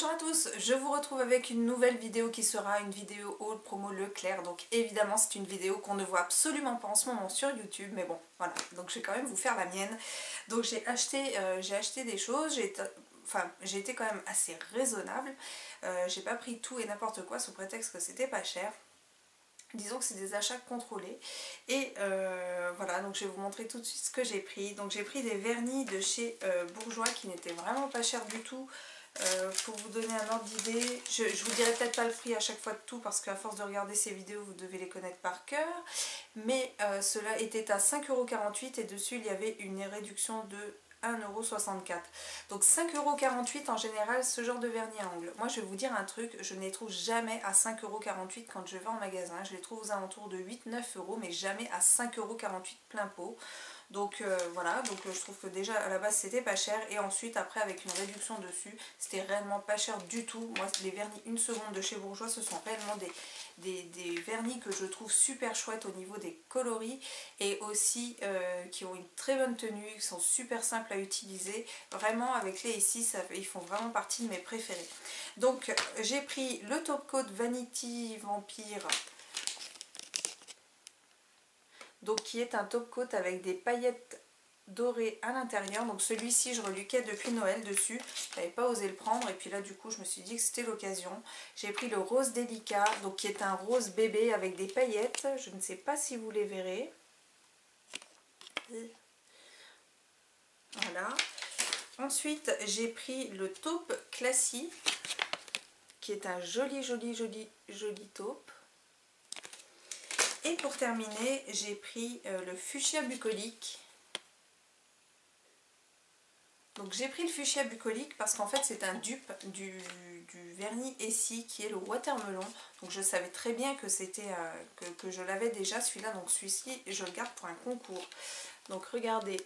Bonjour à tous, je vous retrouve avec une nouvelle vidéo qui sera une vidéo haul promo Leclerc. Donc évidemment c'est une vidéo qu'on ne voit absolument pas en ce moment sur YouTube, mais bon voilà, donc je vais quand même vous faire la mienne. Donc j'ai acheté des choses, j'ai été quand même assez raisonnable. J'ai pas pris tout et n'importe quoi sous prétexte que c'était pas cher. Disons que c'est des achats contrôlés et voilà, donc je vais vous montrer tout de suite ce que j'ai pris. Donc j'ai pris des vernis de chez Bourjois qui n'étaient vraiment pas chers du tout. Pour vous donner un ordre d'idée, je vous dirai peut-être pas le prix à chaque fois de tout parce qu'à force de regarder ces vidéos vous devez les connaître par cœur, mais cela était à 5,48 € et dessus il y avait une réduction de 1,64 €. Donc 5,48 € en général ce genre de vernis à ongles. Moi je vais vous dire un truc, je ne les trouve jamais à 5,48 € quand je vais en magasin. Je les trouve aux alentours de 8-9 €, mais jamais à 5,48 € plein pot. Donc voilà, donc je trouve que déjà à la base c'était pas cher et ensuite après avec une réduction dessus c'était réellement pas cher du tout. Moi les vernis 1 seconde de chez Bourjois ce sont réellement des vernis que je trouve super chouettes au niveau des coloris et aussi qui ont une très bonne tenue, qui sont super simples à utiliser. Vraiment avec les ici ils font vraiment partie de mes préférés. Donc j'ai pris le Top Coat Vanity Vampire, donc qui est un top coat avec des paillettes dorées à l'intérieur. Donc celui-ci je reluquais depuis Noël dessus, je n'avais pas osé le prendre et puis là du coup je me suis dit que c'était l'occasion. J'ai pris le rose délicat, donc qui est un rose bébé avec des paillettes, je ne sais pas si vous les verrez. Voilà. Ensuite j'ai pris le taupe classique qui est un joli taupe. Et pour terminer, j'ai pris le fuchsia bucolique. Donc j'ai pris le fuchsia bucolique parce qu'en fait c'est un dupe du vernis Essie qui est le watermelon. Donc je savais très bien que c'était que je l'avais déjà celui-là. Donc celui-ci je le garde pour un concours. Donc regardez,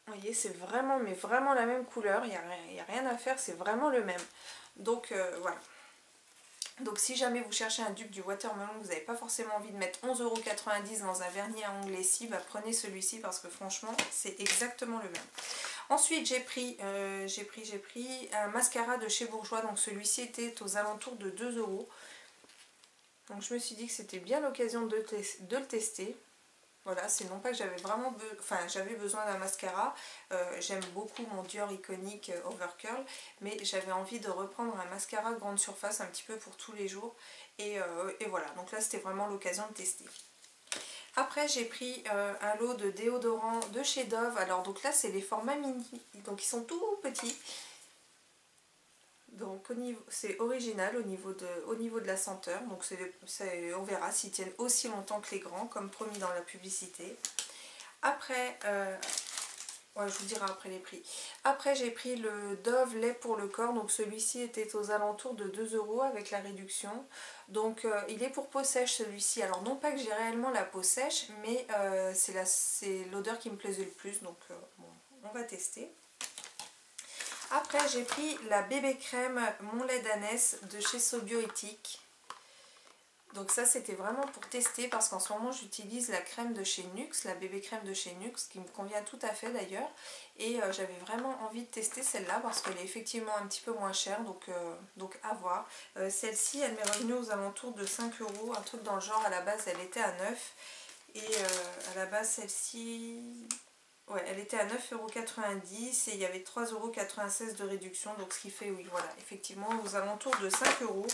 vous voyez c'est vraiment mais vraiment la même couleur. Il n'y a rien à faire, c'est vraiment le même. Donc voilà. Donc si jamais vous cherchez un dupe du watermelon, vous n'avez pas forcément envie de mettre 11,90 € dans un vernis à ongles Essie, bah prenez celui-ci parce que franchement c'est exactement le même. Ensuite j'ai pris un mascara de chez Bourjois, donc celui-ci était aux alentours de 2 €. Donc je me suis dit que c'était bien l'occasion de le tester. Voilà, c'est non pas que j'avais vraiment j'avais besoin d'un mascara, j'aime beaucoup mon Dior iconique Overcurl, mais j'avais envie de reprendre un mascara grande surface un petit peu pour tous les jours, et voilà, donc là c'était vraiment l'occasion de tester. Après j'ai pris un lot de déodorants de chez Dove. Alors donc là c'est les formats mini, donc ils sont tout petits. Donc c'est original au niveau de la senteur. Donc on verra s'ils tiennent aussi longtemps que les grands comme promis dans la publicité. Après ouais, je vous dirai après les prix. Après j'ai pris le Dove lait pour le corps, donc celui-ci était aux alentours de 2 € avec la réduction. Donc il est pour peau sèche celui-ci. Alors non pas que j'ai réellement la peau sèche, mais c'est l'odeur qui me plaisait le plus, donc bon, on va tester. Après j'ai pris la bébé crème mon lait d'ânesse de chez Sobioéthique. Donc ça c'était vraiment pour tester parce qu'en ce moment j'utilise la crème de chez Nuxe, la bébé crème de chez Nuxe qui me convient tout à fait d'ailleurs. Et j'avais vraiment envie de tester celle-là parce qu'elle est effectivement un petit peu moins chère, donc à voir. Celle-ci elle m'est revenue aux alentours de 5 €, un truc dans le genre. À la base elle était à 9 € et à la base celle-ci... Ouais, elle était à 9,90 € et il y avait 3,96 € de réduction, donc ce qui fait, oui, voilà, effectivement aux alentours de 5 €.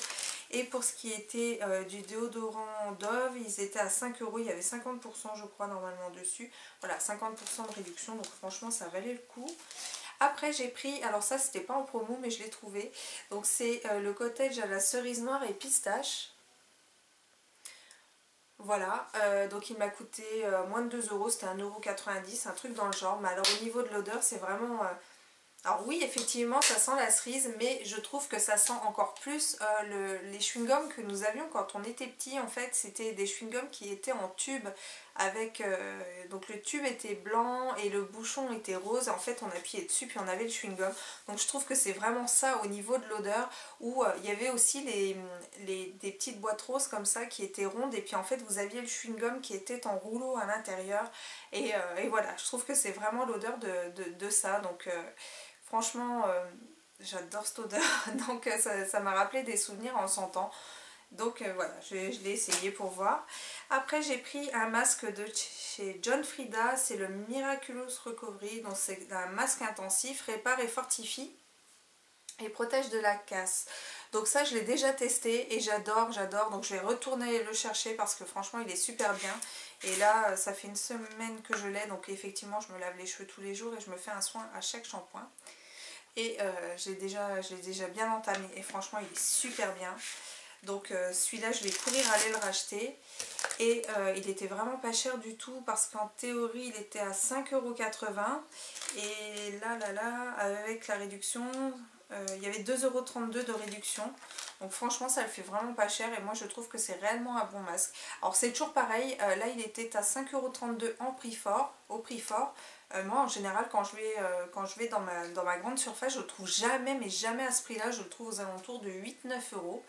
Et pour ce qui était du déodorant Dove, ils étaient à 5 €, il y avait 50% je crois normalement dessus. Voilà, 50% de réduction, donc franchement ça valait le coup. Après j'ai pris, alors ça c'était pas en promo mais je l'ai trouvé, donc c'est le cottage à la cerise noire et pistache. Voilà, donc il m'a coûté moins de 2 €, c'était 1,90 €, un truc dans le genre. Mais alors au niveau de l'odeur, c'est vraiment... Alors oui, effectivement, ça sent la cerise, mais je trouve que ça sent encore plus les chewing-gums que nous avions quand on était petit. En fait, c'était des chewing-gums qui étaient en tube, avec donc le tube était blanc et le bouchon était rose. En fait, on appuyait dessus puis on avait le chewing-gum. Donc je trouve que c'est vraiment ça au niveau de l'odeur, où il y avait aussi des petites boîtes roses comme ça qui étaient rondes, et puis en fait vous aviez le chewing-gum qui était en rouleau à l'intérieur. Et voilà, je trouve que c'est vraiment l'odeur de ça. Donc franchement, j'adore cette odeur. Donc ça m'a rappelé des souvenirs en le sentant. Donc voilà, je l'ai essayé pour voir. Après j'ai pris un masque de chez John Frieda, c'est le Miraculous Recovery. Donc c'est un masque intensif, répare et fortifie et protège de la casse. Donc ça je l'ai déjà testé et j'adore, donc je vais retourner le chercher parce que franchement il est super bien. Et là ça fait une semaine que je l'ai, donc effectivement je me lave les cheveux tous les jours et je me fais un soin à chaque shampoing. Et j'ai déjà bien entamé et franchement il est super bien. Donc celui-là je vais courir aller le racheter. Et il était vraiment pas cher du tout parce qu'en théorie il était à 5,80 €. Et là, avec la réduction, il y avait 2,32 € de réduction. Donc franchement ça le fait vraiment pas cher et moi je trouve que c'est réellement un bon masque. Alors c'est toujours pareil, là il était à 5,32 € en prix fort, au prix fort. Moi en général quand je vais dans ma grande surface je le trouve jamais, mais jamais à ce prix là, je le trouve aux alentours de 8-9 €.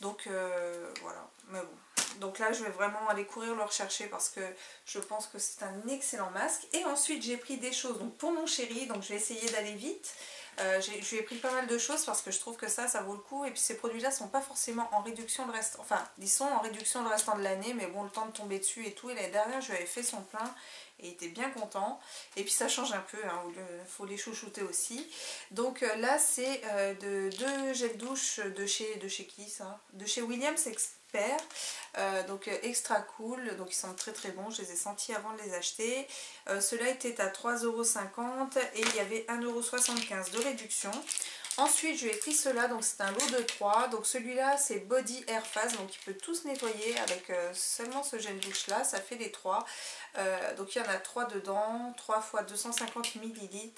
Donc voilà, mais bon. Donc là je vais vraiment aller courir le rechercher parce que je pense que c'est un excellent masque. Et ensuite j'ai pris des choses donc pour mon chéri, donc je vais essayer d'aller vite. Je lui ai pris pas mal de choses parce que je trouve que ça vaut le coup. Et puis ces produits là sont pas forcément en réduction le reste, enfin ils sont en réduction le restant de l'année, mais bon le temps de tomber dessus et tout. Et l'année dernière je lui avais fait son plein et il était bien content. Et puis ça change un peu, hein, il faut les chouchouter aussi. Donc là c'est deux gels douche de chez qui ça? De chez Williams Expert. Donc extra cool, donc ils sont très très bons, je les ai sentis avant de les acheter. Ceux-là étaient à 3,50 € et il y avait 1,75 € de réduction. Ensuite je lui ai pris ceux-là, donc c'est un lot de 3. Donc celui-là c'est Body Air Phase, donc il peut tout se nettoyer avec seulement ce gel douche là, ça fait les 3. Donc il y en a 3 dedans, 3 fois 250 ml.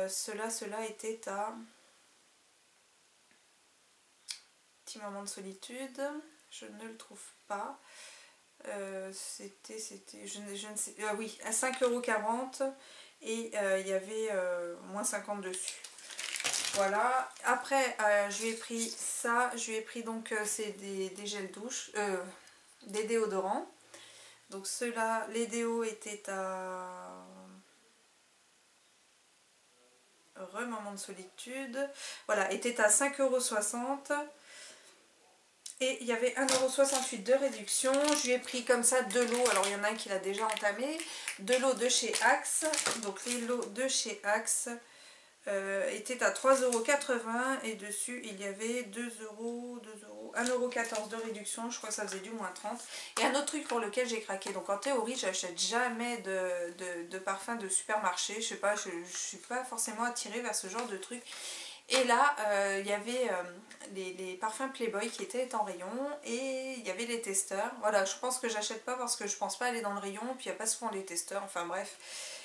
Ceux-là étaient à Petit moment de solitude, je ne le trouve pas. C'était, je ne sais, oui, à 5,40 € et il y avait moins 50 dessus. Voilà, après je lui ai pris ça, je lui ai pris donc c'est des gels douche, des déodorants. Donc ceux-là, les déos étaient à moment de solitude, voilà, étaient à 5,60 € et il y avait 1,68 € de réduction. Je lui ai pris comme ça deux lots, alors il y en a un qui l'a déjà entamé, deux lots de chez Axe. Donc les lots de chez Axe étaient à 3,80 € et dessus il y avait 1,14 € de réduction, je crois que ça faisait du moins 30. Et un autre truc pour lequel j'ai craqué, donc en théorie j'achète jamais de parfum de supermarché, je sais pas, je suis pas forcément attirée vers ce genre de truc. Et là il y avait les parfums Playboy qui étaient en rayon et il y avait les testeurs. Voilà, je pense que j'achète pas parce que je pense pas aller dans le rayon, puis il n'y a pas souvent les testeurs, enfin bref.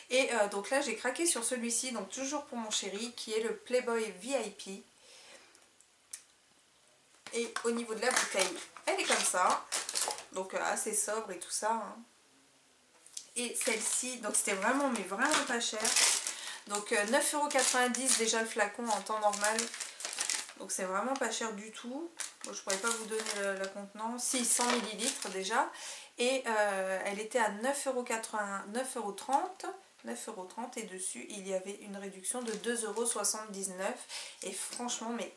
Et donc là j'ai craqué sur celui-ci, donc toujours pour mon chéri, qui est le Playboy VIP. Et au niveau de la bouteille, elle est comme ça, donc assez sobre et tout ça, hein. Et celle-ci, donc c'était vraiment, mais vraiment pas cher. Donc 9,90 € déjà le flacon en temps normal. Donc c'est vraiment pas cher du tout. Bon, je pourrais pas vous donner la contenance. Si, 100 ml déjà. Et elle était à 9,30 € et dessus il y avait une réduction de 2,79 €. Et franchement, mais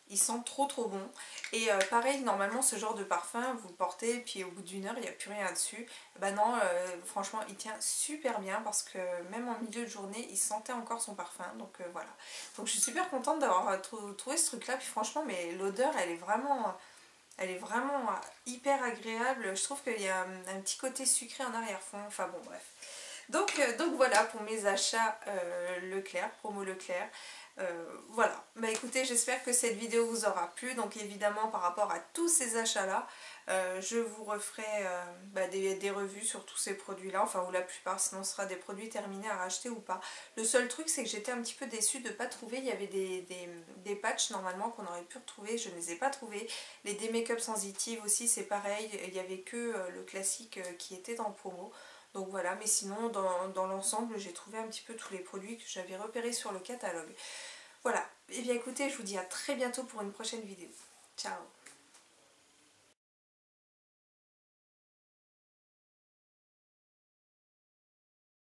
ils sentent trop trop bons. Et pareil, normalement ce genre de parfum vous le portez puis au bout d'une heure il n'y a plus rien dessus. Bah non, franchement il tient super bien parce que même en milieu de journée il sentait encore son parfum. Donc voilà, donc je suis super contente d'avoir trouvé ce truc là. Puis franchement, mais l'odeur elle est vraiment hyper agréable. Je trouve qu'il y a un petit côté sucré en arrière-fond, enfin bon bref. Donc voilà pour mes achats Leclerc, promo Leclerc. Voilà, bah écoutez, j'espère que cette vidéo vous aura plu. Donc évidemment par rapport à tous ces achats là, je vous referai des revues sur tous ces produits là, enfin ou la plupart, sinon ce sera des produits terminés à racheter ou pas. Le seul truc c'est que j'étais un petit peu déçue de ne pas trouver, il y avait des patchs normalement qu'on aurait pu retrouver, je ne les ai pas trouvés. Les Make-up Sensitive aussi c'est pareil, il n'y avait que le classique qui était en promo. Donc voilà, mais sinon dans l'ensemble j'ai trouvé un petit peu tous les produits que j'avais repérés sur le catalogue. Voilà, et bien écoutez, je vous dis à très bientôt pour une prochaine vidéo. Ciao!